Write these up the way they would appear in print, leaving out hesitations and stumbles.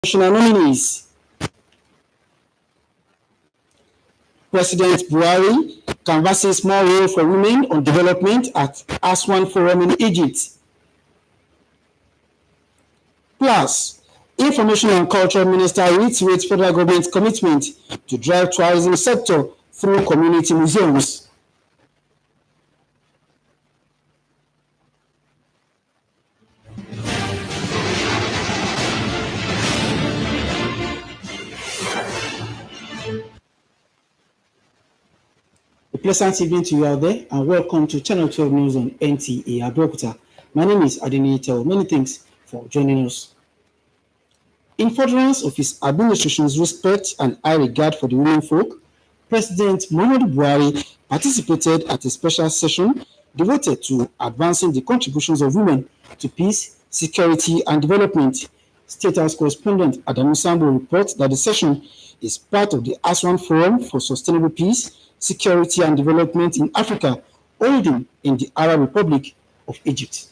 Nominees. President Buhari canvasses more role for women on development at Aswan Forum in Egypt. Plus, Information and Culture Minister reiterates federal government's commitment to drive tourism sector through community museums. A pleasant evening to you out there, and welcome to Channel 12 News on Nta Abeokuta. My name is Nta. Many thanks for joining us. In furtherance of his administration's respect and high regard for the women folk, President Muhammadu Buhari participated at a special session devoted to advancing the contributions of women to peace, security, and development. State House correspondent Adamu Sambo reports that the session is part of the Aswan Forum for Sustainable Peace, Security, and Development in Africa, holding in the Arab Republic of Egypt.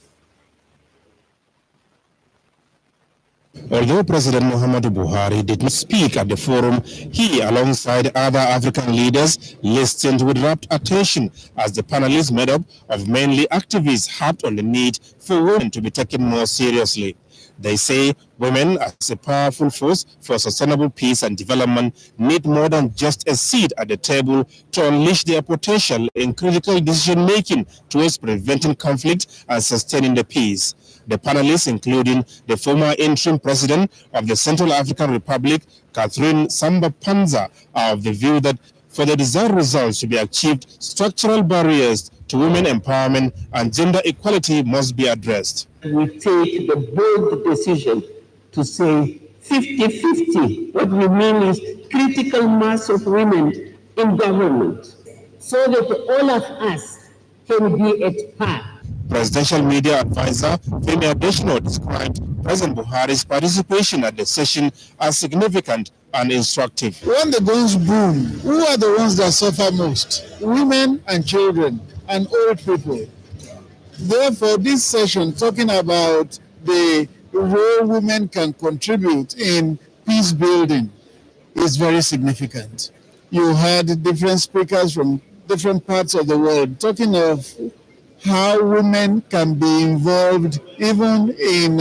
Although President Muhammadu Buhari did not speak at the forum, he, alongside other African leaders, listened with rapt attention as the panelists made up of mainly activists harped on the need for women to be taken more seriously. They say women, as a powerful force for sustainable peace and development, need more than just a seat at the table to unleash their potential in critical decision-making towards preventing conflict and sustaining the peace. The panelists, including the former interim president of the Central African Republic, Catherine Samba Panza, are of the view that for the desired results to be achieved, structural barriers to women empowerment and gender equality must be addressed. We take the bold decision to say 50-50. What we mean is critical mass of women in government, so that all of us can be at par. Presidential media advisor Femi Adesina described President Buhari's participation at the session as significant and instructive. When the guns boom, who are the ones that suffer most? Women and children and old people. Therefore, this session talking about the role women can contribute in peace building is very significant. You had different speakers from different parts of the world talking of how women can be involved even in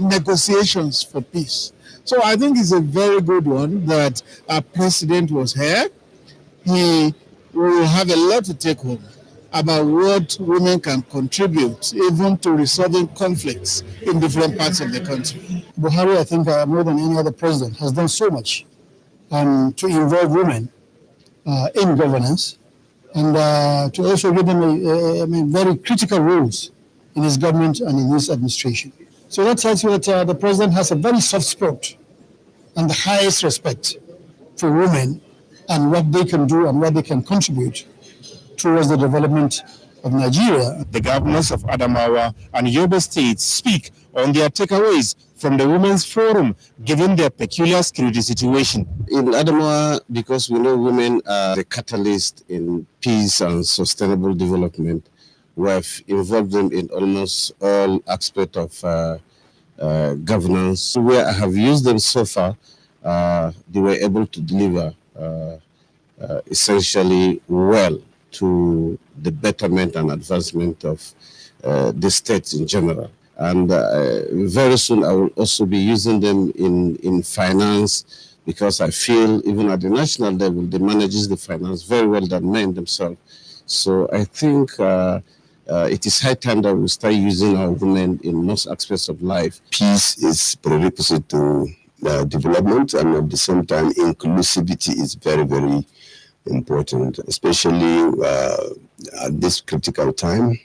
negotiations for peace. So I think it's a very good one that our president was here. He will have a lot to take home about what women can contribute even to resolving conflicts in different parts of the country. Buhari, I think, more than any other president, has done so much to involve women in governance and to also give them very critical roles in his government and in his administration. So that tells you that the president has a very soft spot and the highest respect for women and what they can do and what they can contribute towards the development of Nigeria. The governors of Adamawa and Yobe states speak on their takeaways from the Women's Forum, given their peculiar security situation. In Adamawa, because we know women are the catalyst in peace and sustainable development, we have involved them in almost all aspects of governance. Where I have used them so far, they were able to deliver essentially well to the betterment and advancement of the state in general. And very soon I will also be using them in finance, because I feel even at the national level, they manages the finance very well than men themselves. So I think it is high time that we start using our women in most aspects of life. Peace is prerequisite to development, and at the same time, inclusivity is very, very important, especially at this critical time.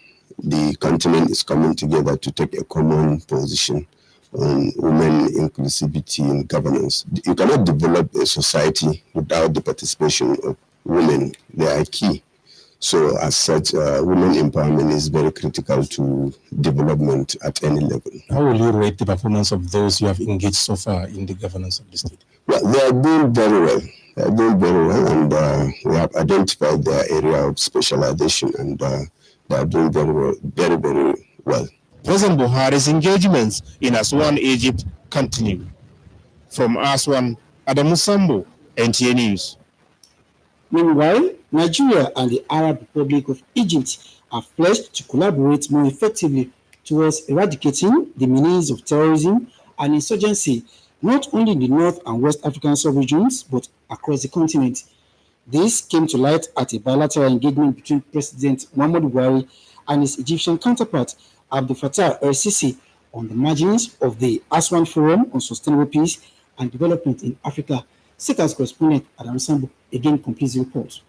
The continent is coming together to take a common position on women inclusivity in governance. You cannot develop a society without the participation of women. They are key. So as such, women empowerment is very critical to development at any level. How will you rate the performance of those you have engaged so far in the governance of the state? Well, they are doing very well. They are doing very well, and we have identified their area of specialization, and they are doing very well, very, very well. President Buhari's engagements in Aswan, Egypt continue. From Aswan, Adamu Sambo, NTA News. Meanwhile, Nigeria and the Arab Republic of Egypt have pledged to collaborate more effectively towards eradicating the menace of terrorism and insurgency, not only in the North and West African sub-regions, but across the continent. This came to light at a bilateral engagement between President Muhammadu Buhari and his Egyptian counterpart, Abdel Fattah el-Sisi, on the margins of the Aswan Forum on Sustainable Peace and Development in Africa. SECA's correspondent Adam Sambo again completes the report.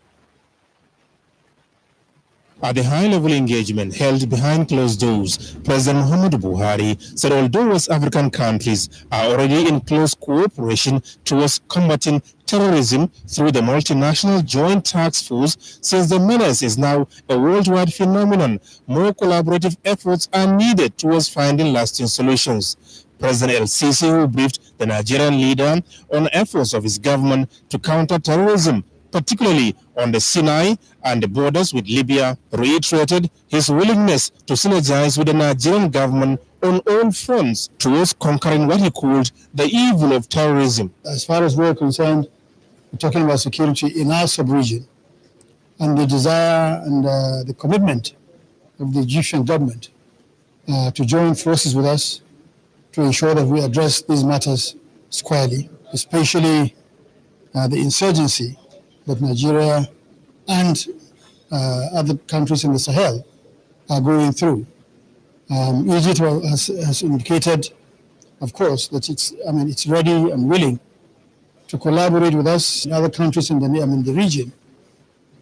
At the high-level engagement held behind closed doors, President Muhammadu Buhari said although West African countries are already in close cooperation towards combating terrorism through the multinational joint task force, since the menace is now a worldwide phenomenon, more collaborative efforts are needed towards finding lasting solutions. President el-Sisi, who briefed the Nigerian leader on efforts of his government to counter terrorism, particularly on the Sinai and the borders with Libya, reiterated his willingness to synergize with the Nigerian government on all fronts towards conquering what he called the evil of terrorism. As far as we're concerned, we're talking about security in our sub-region, and the desire and the commitment of the Egyptian government to join forces with us to ensure that we address these matters squarely, especially the insurgency that Nigeria and other countries in the Sahel are going through. Egypt has indicated, of course, that it's ready and willing to collaborate with us and other countries in the region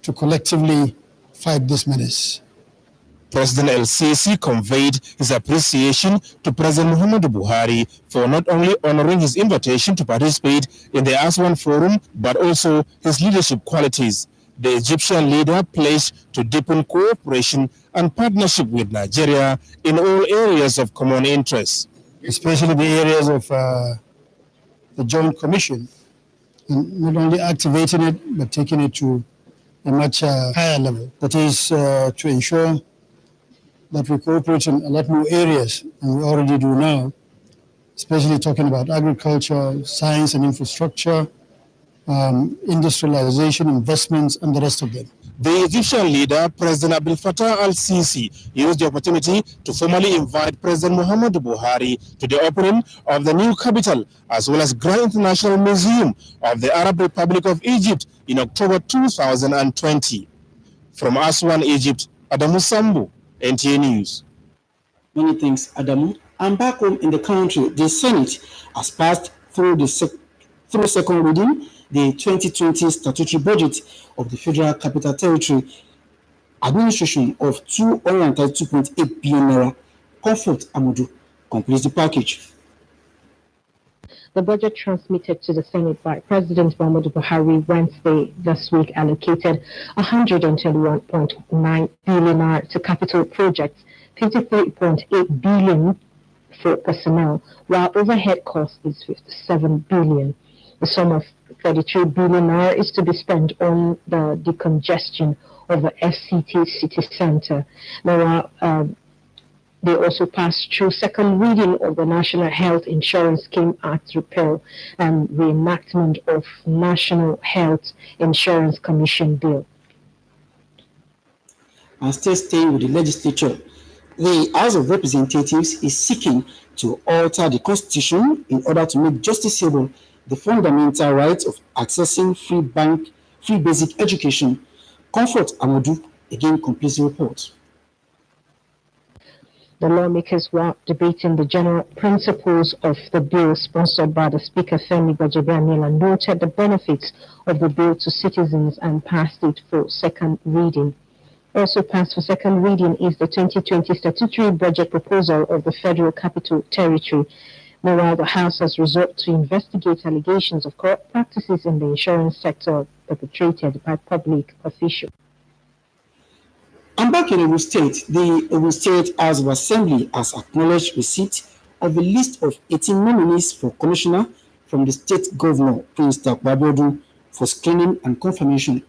to collectively fight this menace. President el-Sisi conveyed his appreciation to President Muhammadu Buhari for not only honoring his invitation to participate in the Aswan Forum, but also his leadership qualities. The Egyptian leader pledged to deepen cooperation and partnership with Nigeria in all areas of common interest. Especially the areas of the Joint Commission, and not only activating it, but taking it to a much higher level. That is to ensure that we cooperate in a lot more areas than we already do now, especially talking about agriculture, science and infrastructure, industrialization, investments, and the rest of them. The Egyptian leader, President Abdel Fattah el-Sisi, used the opportunity to formally invite President Muhammadu Buhari to the opening of the new capital, as well as Grand International Museum of the Arab Republic of Egypt in October 2020. From Aswan, Egypt, Adamu Sambu, NTA News. Many thanks, Adamu. And back home in the country, the Senate has passed through second reading the 2020 statutory budget of the Federal Capital Territory Administration of 232.8 billion naira. Comfort Amudu completes the package. The budget transmitted to the Senate by President Muhammadu Buhari Wednesday this week allocated 121.9 billion to capital projects, 53.8 billion for personnel, while overhead cost is 57 billion. The sum of 33 billion is to be spent on the decongestion of the FCT city center. Now, they also passed through second reading of the National Health Insurance Scheme Act repeal and reenactment of National Health Insurance Commission Bill. And still staying with the legislature, the House of Representatives is seeking to alter the Constitution in order to make justiciable the fundamental right of accessing free basic education. Comfort Amudu again completes the report. The lawmakers were debating the general principles of the bill sponsored by the Speaker Femi Gbajabiamila, noted the benefits of the bill to citizens and passed it for second reading. Also passed for second reading is the 2020 statutory budget proposal of the Federal Capital Territory. Meanwhile, the House has resorted to investigate allegations of corrupt practices in the insurance sector perpetrated by public officials. And back in Ogun State, the Ogun State House of Assembly has acknowledged receipt of a list of 18 nominees for commissioner from the state governor, Prince Dr. Abiodun, for screening and confirmation.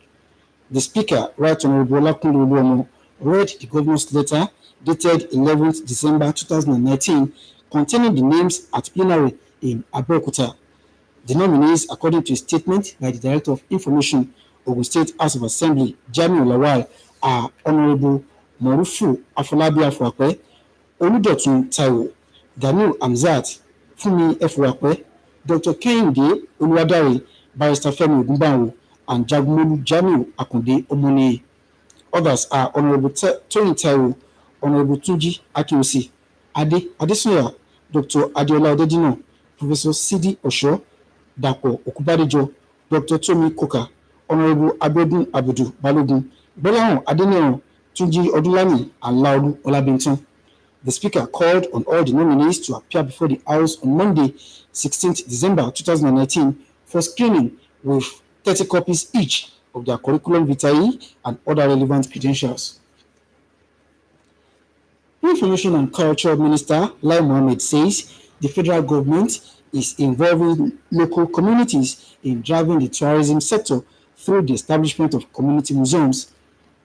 The Speaker, Right Honorable Olakunle Oluomo, read the governor's letter dated 11th December 2019, containing the names at plenary in Abeokuta. The nominees, according to a statement by the Director of Information, Ogun State House of Assembly, Jamiu Lawal, are Honorable Morufu Afolabi Afuakwe, Oludotun Taiwo, Daniel Amzat, Fumi Efuakwe, Dr. Kehinde Oluwadare, Barrister Femi Ogunbanwo, and Jagmolu Jamiu Akunde Omone. Others are Honorable Tony Taiwo, Honorable Tunji Akinosi, Ade Adesoya, Dr. Adeola Odedino, Professor Sidi Osho, Dapo Okubadejo, Dr. Tomi Koka, Honorable Abedun Abudu Balogun, Bolahon Adeniran, Tunji Odulani, and Laulu Olabinton. The Speaker called on all the nominees to appear before the House on Monday, 16th December 2019 for screening with 30 copies each of their curriculum vitae and other relevant credentials. Information and Culture Minister Lai Mohammed says the federal government is involving local communities in driving the tourism sector through the establishment of community museums.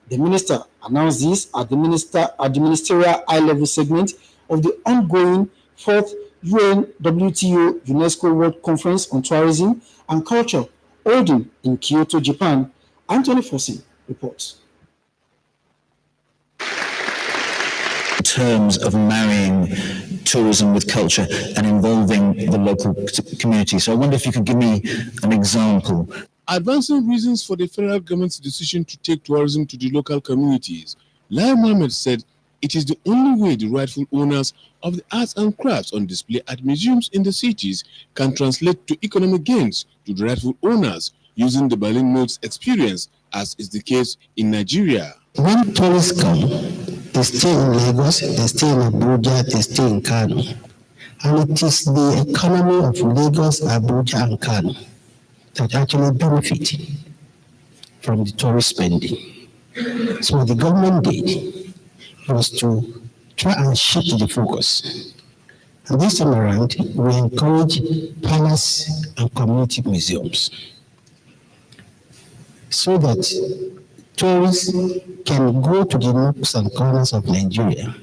The minister announced this at the ministerial high-level segment of the ongoing 4th UNWTO UNESCO World Conference on Tourism and Culture holding in Kyoto, Japan. Anthony Fossey reports. In terms of marrying tourism with culture and involving the local community. So I wonder if you could give me an example. Advancing reasons for the federal government's decision to take tourism to the local communities, Lai Mohammed said it is the only way the rightful owners of the arts and crafts on display at museums in the cities can translate to economic gains to the rightful owners using the Berlin Notes experience, as is the case in Nigeria. When tourists come, they stay in Lagos, they stay in Abuja, they stay in Kano. And it is the economy of Lagos, Abuja, and Kano that actually benefit from the tourist spending. So what the government did was to try and shift the focus. And this time around, we encourage palace and community museums so that tourists can go to the nooks and corners of Nigeria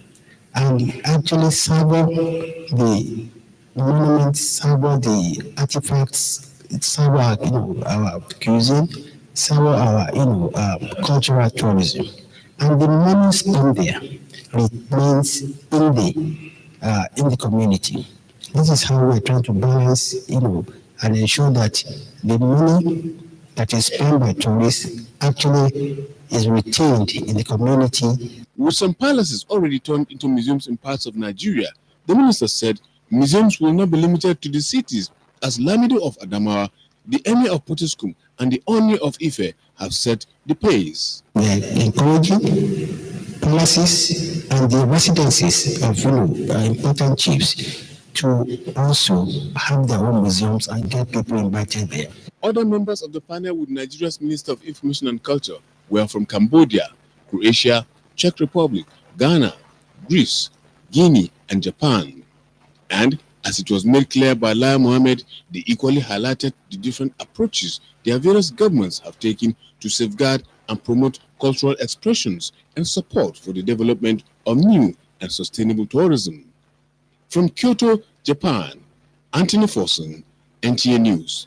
and actually savor the monuments, savor the artifacts, savor our cuisine, savor our cultural tourism, and the money spent there remains in the community. This is how we're trying to balance, and ensure that the money that is spent by tourists actually is retained in the community. With some palaces already turned into museums in parts of Nigeria, the minister said museums will not be limited to the cities, as Lamido of Adamawa, the Emir of Potiskum, and the Oni of Ife have set the pace. We are encouraging palaces and the residences of important chiefs to also have their own museums and get people invited there. Other members of the panel with Nigeria's Minister of Information and Culture were from Cambodia, Croatia, Czech Republic, Ghana, Greece, Guinea, and Japan. And as it was made clear by Lai Mohammed, they equally highlighted the different approaches their various governments have taken to safeguard and promote cultural expressions and support for the development of new and sustainable tourism. From Kyoto, Japan, Anthony Fossen, Nta News.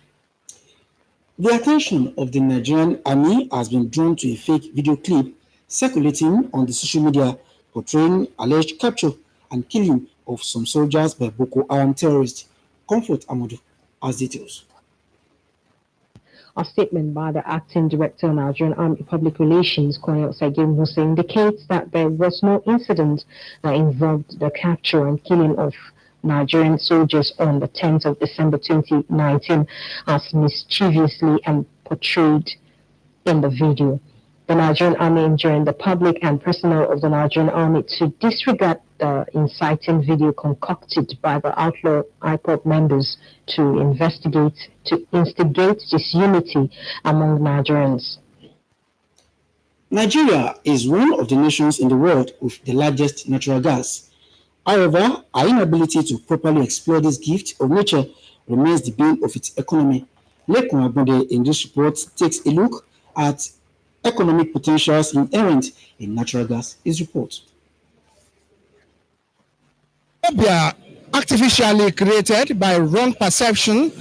The attention of the Nigerian army has been drawn to a fake video clip circulating on the social media portraying alleged capture and killing of some soldiers by Boko Haram terrorists. Comfort Amadou has details. A statement by the acting director of Nigerian Army Public Relations, Colonel Sagim Hussein, indicates that there was no incident that involved the capture and killing of Nigerian soldiers on the 10th of December 2019, as mischievously and portrayed in the video. The Nigerian Army enjoined the public and personnel of the Nigerian Army to disregard the inciting video concocted by the outlaw IPOB members to instigate disunity among Nigerians. Nigeria is one of the nations in the world with the largest natural gas. However, our inability to properly explore this gift of nature remains the bane of its economy. Lekun Agbonde in this report takes a look at economic potentials inherent in natural gas. His report. They are artificially created by wrong perception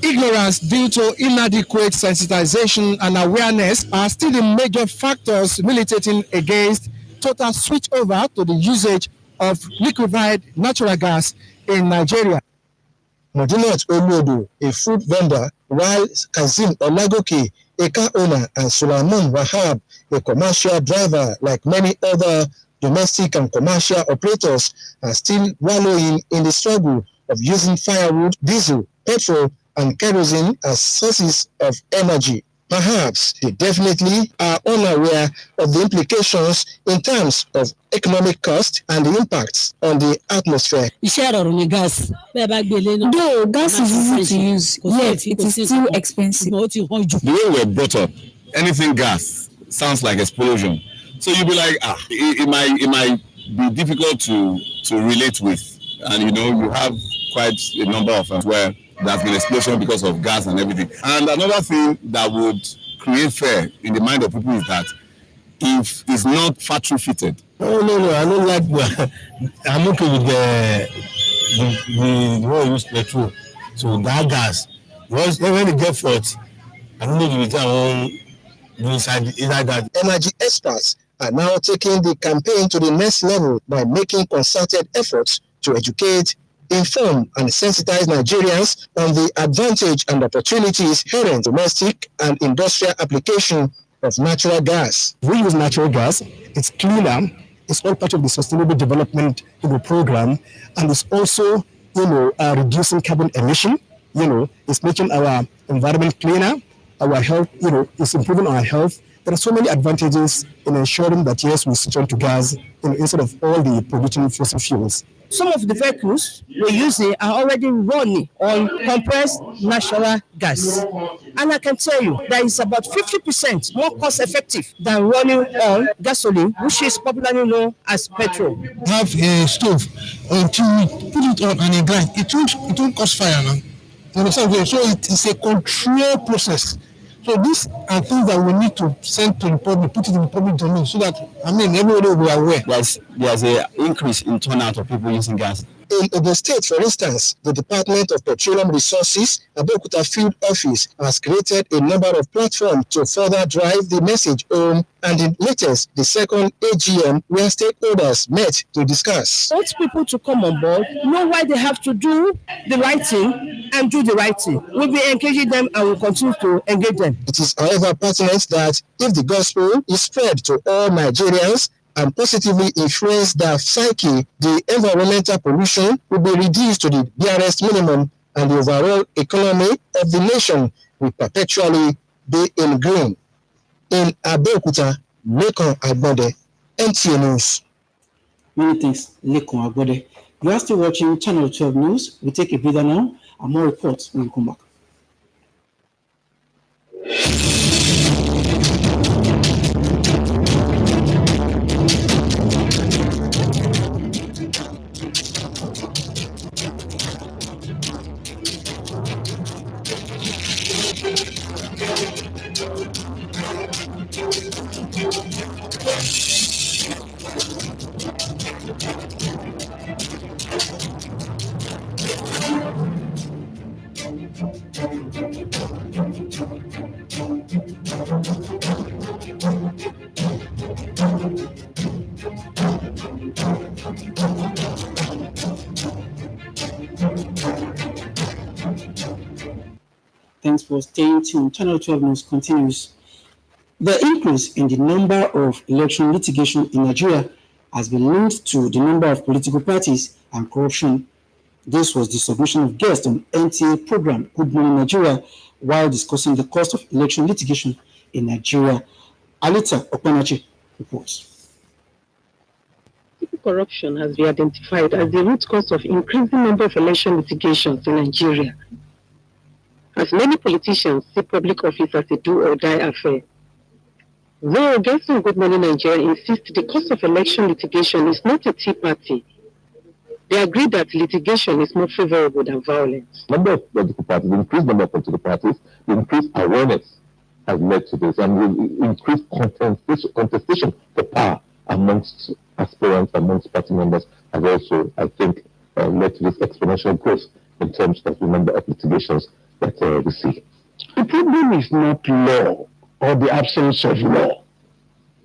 Ignorance due to inadequate sensitization and awareness are still the major factors militating against total switch over to the usage of liquefied natural gas in Nigeria. Modinat Oluodo, a food vendor, while Kazim Olagoke, a car owner, and Sulaiman Wahab, a commercial driver, like many other domestic and commercial operators, are still wallowing in the struggle of using firewood, diesel, petrol, and kerosene as sources of energy. Perhaps they definitely are unaware of the implications in terms of economic cost and the impacts on the atmosphere. Though gas is easy to use, yet it is still expensive. The way we're brought up, anything gas sounds like explosion. So you'll be like, it might be difficult to relate with. And you have quite a number of where there's been explosion because of gas and everything. And another thing that would create fear in the mind of people is that if it's not factory fitted. Oh no, I don't like. I'm okay with the way you use petrol. So that gas, because when it gets fault, I don't know if it's inside that. Energy experts are now taking the campaign to the next level by making concerted efforts to educate, inform and sensitize Nigerians on the advantage and opportunities inherent in domestic and industrial application of natural gas. We use natural gas, it's cleaner, it's all part of the Sustainable Development Program, and it's also, reducing carbon emission, it's making our environment cleaner, our health, it's improving our health. There are so many advantages in ensuring that, yes, we switch on to gas instead of all the polluting fossil fuels. Some of the vehicles we're using are already running on compressed natural gas. And I can tell you that it's about 50% more cost effective than running on gasoline, which is popularly known as petrol. Have a stove until you put it on and it grind. It won't cause fire now. You understand? So it is a controlled process. So these are things that we need to send to the public, put it in the public domain, so that everybody will be aware. There's an increase in turnout of people using gas. In Ogun State, for instance, the Department of Petroleum Resources, Abeokuta Field Office, has created a number of platforms to further drive the message home, and in latest, the second AGM, where stakeholders met to discuss. I want people to come on board, know why they have to do the right thing, and do the right thing. We'll be engaging them and we'll continue to engage them. It is, however, pertinent that if the gospel is spread to all Nigerians, and positively influence their psyche, the environmental pollution will be reduced to the barest minimum, and the overall economy of the nation will perpetually be in green. In Abeokuta, Lekon Agbode, Nta News. Many thanks, Lekon Agbode. You are still watching Channel 12 News. We take a breather now, and more reports when we come back. Thanks for staying tuned. Channel 12 News continues. The increase in the number of election litigation in Nigeria has been linked to the number of political parties and corruption. This was the submission of guests on NTA program Good Morning Nigeria while discussing the cost of election litigation in Nigeria. Alita Okpanachi reports. Corruption has been identified as the root cause of increasing number of election litigations in Nigeria. As many politicians see public office as a do-or-die affair. Though guests on Good Morning Nigeria insist the cost of election litigation is not a tea party, they agree that litigation is more favorable than violence. Number of political parties, increased number of political parties, increased awareness has led to this, and increased contestation for power amongst aspirants, amongst party members, has also, I think, led to this exponential growth in terms of the number of litigations that we see. The problem is not law or the absence of law.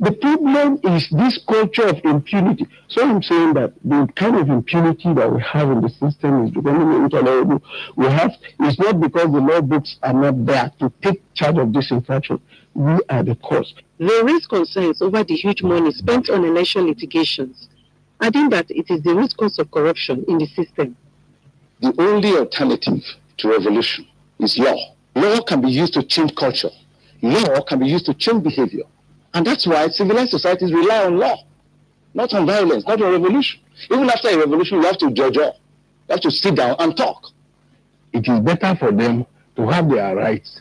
The problem is this culture of impunity. So I'm saying that the kind of impunity that we have in the system is becoming intolerable. It's not because the law books are not there to take charge of this infraction. We are the cause. They raise concerns over the huge money spent on election litigations, adding that it is the root cause of corruption in the system. The only alternative to revolution is law. Law can be used to change culture. Law can be used to change behavior. And that's why civilized societies rely on law, not on violence, not on revolution. Even after a revolution, you have to judge all. You have to sit down and talk. It is better for them to have their rights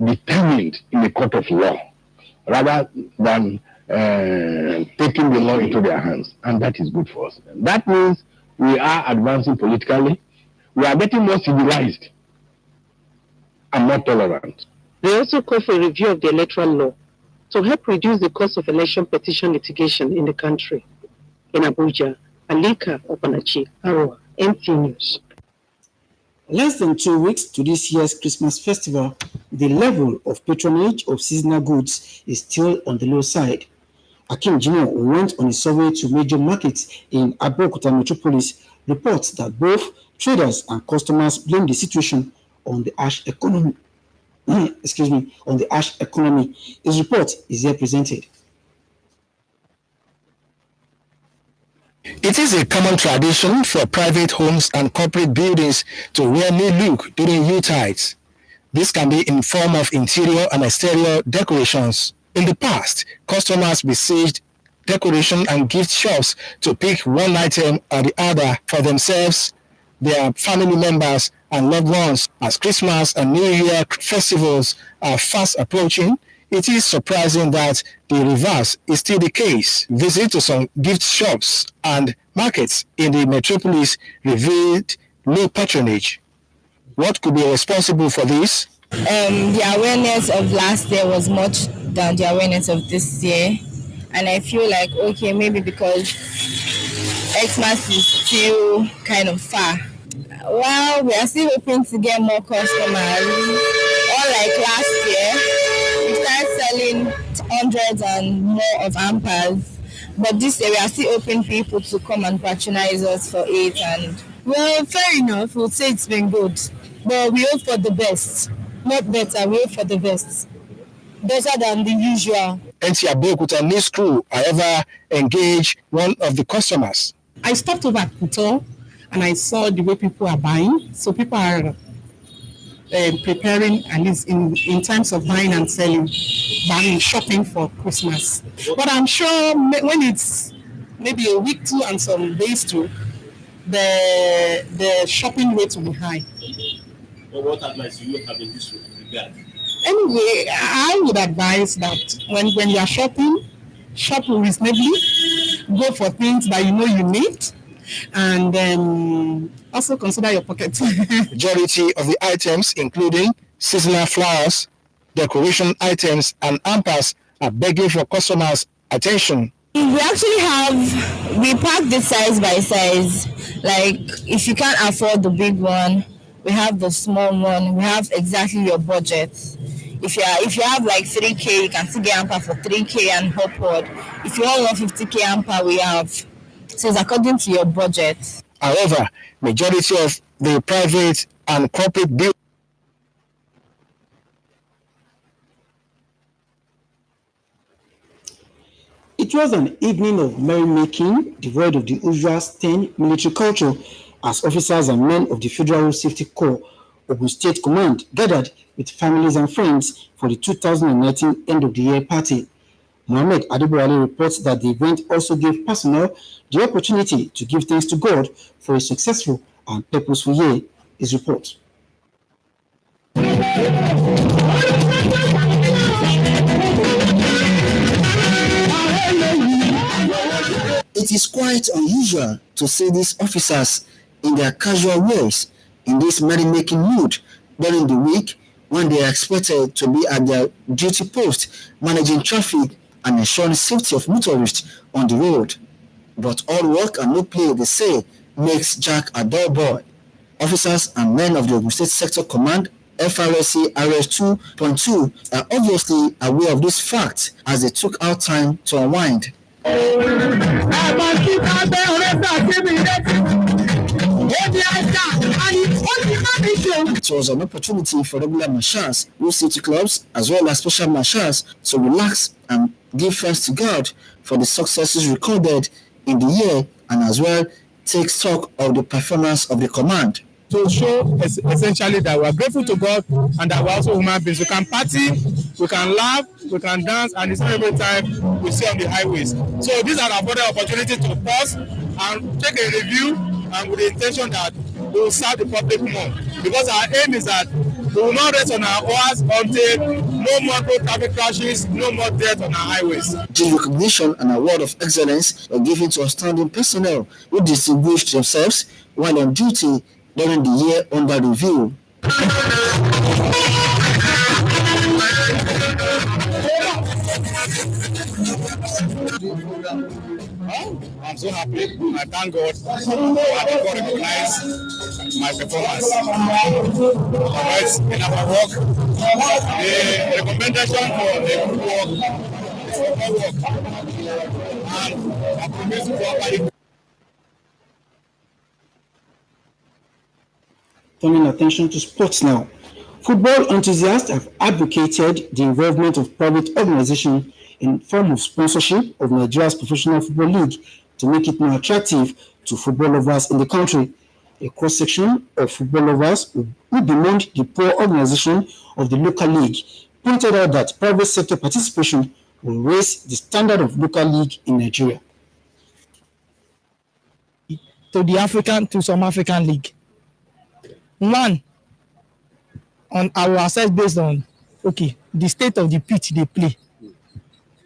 determined in a court of law rather than taking the law into their hands. And that is good for us. That means we are advancing politically. We are getting more civilized and more tolerant. They also call for a review of the electoral law to help reduce the cost of election petition litigation in the country. In Abuja, Alika Opanachi, Arua, NT News. Less than 2 weeks to this year's Christmas festival, the level of patronage of seasonal goods is still on the low side. Akim Jr., who went on a survey to major markets in Abeokuta metropolis, reports that both traders and customers blame the situation on the harsh economy. On the harsh economy. His report is here presented. It is a common tradition for private homes and corporate buildings to wear new look during Yuletides. This can be in form of interior and exterior decorations. In the past, customers besieged decoration and gift shops to pick one item or the other for themselves, their family members, and loved ones. As Christmas and New Year festivals are fast approaching, it is surprising that the reverse is still the case. Visits to some gift shops and markets in the metropolis revealed low patronage. What could be responsible for this? The awareness of last year was much than the awareness of this year. And I feel like, okay, maybe because Xmas is still kind of far. Well, we are still hoping to get more customers. Unlike last year, we started selling hundreds and more of hampers. But this year, we are still hoping people to come and patronize us for it. And well, fair enough. We'll say it's been good. But we hope for the best. Not better, we hope for the best. Better than the usual. Nta Abeokuta News crew, however, engaged one of the customers. I stopped over at Kuto and I saw the way people are buying. So people are preparing, at least in terms of buying and selling, buying, shopping for Christmas. But I'm sure when it's maybe a week too and some days too, the shopping rate will be high. Well, what advice do you have in this regard? Anyway, I would advise that when you are shopping, shop reasonably, go for things that you know you need, and also consider your pocket. Majority of the items, including seasonal flowers, decoration items, and hampers, are begging for customers' attention. We actually we pack the size by size. Like, if you can't afford the big one, we have the small one. We have exactly your budget. If you have like 3K, you can still get hamper for 3K and upward. If you want 150K hamper, we have. So it's according to your budget. However, majority of the private and corporate buildings. It was an evening of merrymaking, devoid of the usual stern military culture, as officers and men of the Federal Safety Corps, Ogun State Command, gathered with families and friends for the 2019 end-of-the-year party. Mohammed Adeboale reports that the event also gave personnel the opportunity to give thanks to God for a successful and purposeful year. His report. It is quite unusual to see these officers in their casual wears in this merrymaking mood during the week when they are expected to be at their duty post managing traffic and ensuring safety of motorists on the road. But all work and no play, they say, makes Jack a dull boy. Officers and men of the Ogun State Sector Command FRSC RS 2.2 are obviously aware of this fact as they took out time to unwind. It was an opportunity for regular marshals, who city clubs, as well as special marshals to relax and give thanks to God for the successes recorded in the year and as well take stock of the performance of the command. To show essentially that we are grateful to God and that we are also human beings. We can party, we can laugh, we can dance, and it's not every time we see on the highways. So these are afforded opportunities to pause and take a review, and with the intention that we will serve the public more. Because our aim is that we will not rest on our oars until no more road traffic crashes, no more death on our highways. This recognition and award of excellence were given to outstanding personnel who distinguished themselves while on duty during the year under review. I'm so happy. I thank God that God recognized my performance. Because in our work, the recommendation for the good work is for good work. And I promise to properly. Turning attention to sports now. Football enthusiasts have advocated the involvement of private organizations in form of sponsorship of Nigeria's Professional Football League to make it more attractive to football lovers in the country. A cross-section of football lovers who bemoaned the poor organization of the local league pointed out that private sector participation will raise the standard of local league in Nigeria. To some African league. One, on our assess based on the state of the pitch they play.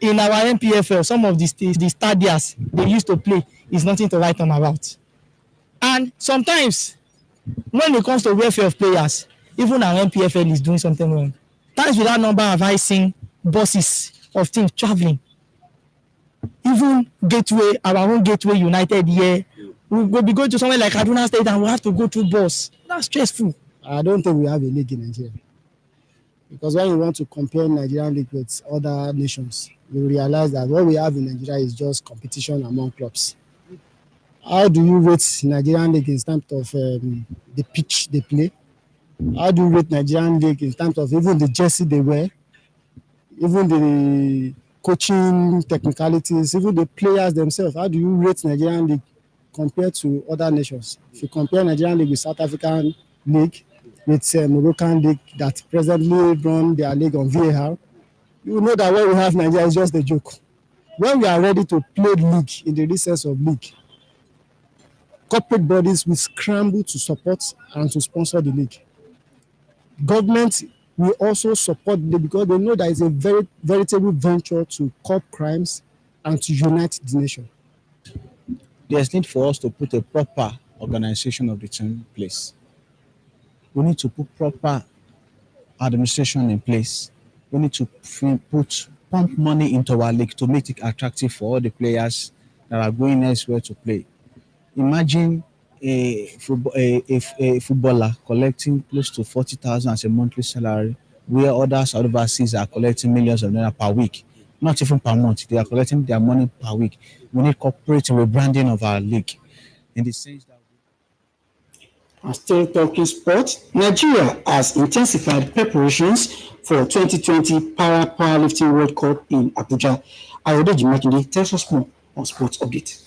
In our NPFL, some of the stadiums they used to play is nothing to write home about. And sometimes, when it comes to welfare of players, even our NPFL is doing something wrong. Times with that number of icing buses of teams traveling. Even Gateway, our own Gateway United here, we will be going to somewhere like Kaduna State and we have to go through bus. That's stressful. I don't think we have a league in Nigeria. Because when you want to compare Nigerian league with other nations, you realize that what we have in Nigeria is just competition among clubs. How do you rate Nigerian league in terms of the pitch they play? How do you rate Nigerian league in terms of even the jersey they wear, even the coaching technicalities, even the players themselves? How do you rate Nigerian league compared to other nations? If you compare Nigerian league with South African league, with Moroccan league that presently run their league on VAR, you will know that what we have in Nigeria is just a joke. When we are ready to play league in the sense of league, corporate bodies will scramble to support and to sponsor the league. Government will also support the league because they know that it's a very veritable venture to curb crimes and to unite the nation. There's need for us to put a proper organization of the team in place. We need to put proper administration in place. We need to pump money into our league to make it attractive for all the players that are going elsewhere to play. Imagine a footballer collecting close to 40,000 as a monthly salary, where others overseas are collecting millions of naira per week, not even per month. They are collecting their money per week. We need corporate rebranding of our league in the sense that. And still talking sports, Nigeria has intensified preparations for 2020 Powerlifting World Cup in Abuja. Ayodeji Makinde tells us more on Sports Update.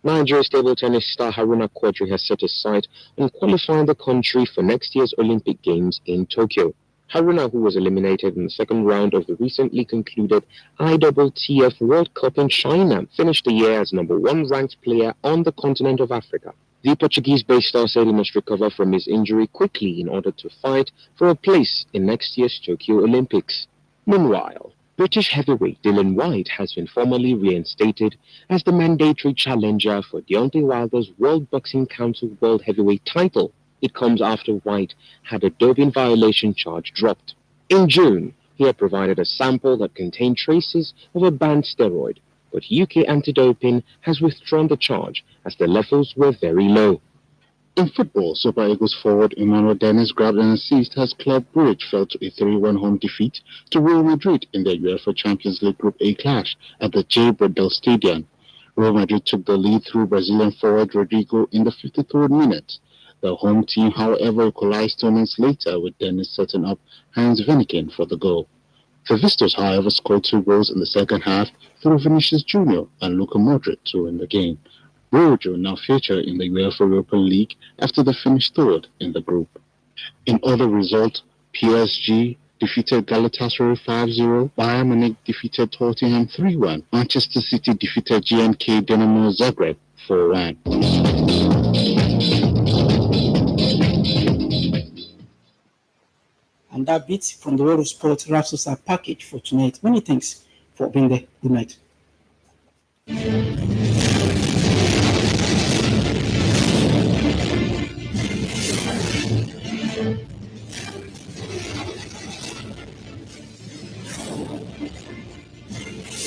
Nigeria's table tennis star Haruna Quadri has set his sight on qualifying the country for next year's Olympic Games in Tokyo. Haruna, who was eliminated in the second round of the recently concluded IWTF World Cup in China, finished the year as number 1 ranked player on the continent of Africa. The Portuguese-based star said he must recover from his injury quickly in order to fight for a place in next year's Tokyo Olympics. Meanwhile, British heavyweight Dylan White has been formally reinstated as the mandatory challenger for Deontay Wilder's World Boxing Council World Heavyweight title. It comes after White had a doping violation charge dropped. In June, he had provided a sample that contained traces of a banned steroid. but UK anti-doping has withdrawn the charge as the levels were very low. In football, Super Eagles forward Emmanuel Dennis grabbed an assist as Club Brugge fell to a 3-1 home defeat to Real Madrid in their UEFA Champions League Group A clash at the J. Bradel Stadium. Real Madrid took the lead through Brazilian forward Rodrigo in the 53rd minute. The home team, however, equalized 2 minutes later with Dennis setting up Hans Veniken for the goal. The Visitors, however, scored 2 goals in the second half through Vinicius Jr. and Luka Modric to win the game. Brugge will now feature in the UEFA Europa League after they finished third in the group. In other results, PSG defeated Galatasaray 5-0, Bayern Munich defeated Tottenham 3-1, Manchester City defeated GNK Dinamo Zagreb 4-1. And that bit from the world of sport wraps us our package for tonight. Many thanks for being there. Good night.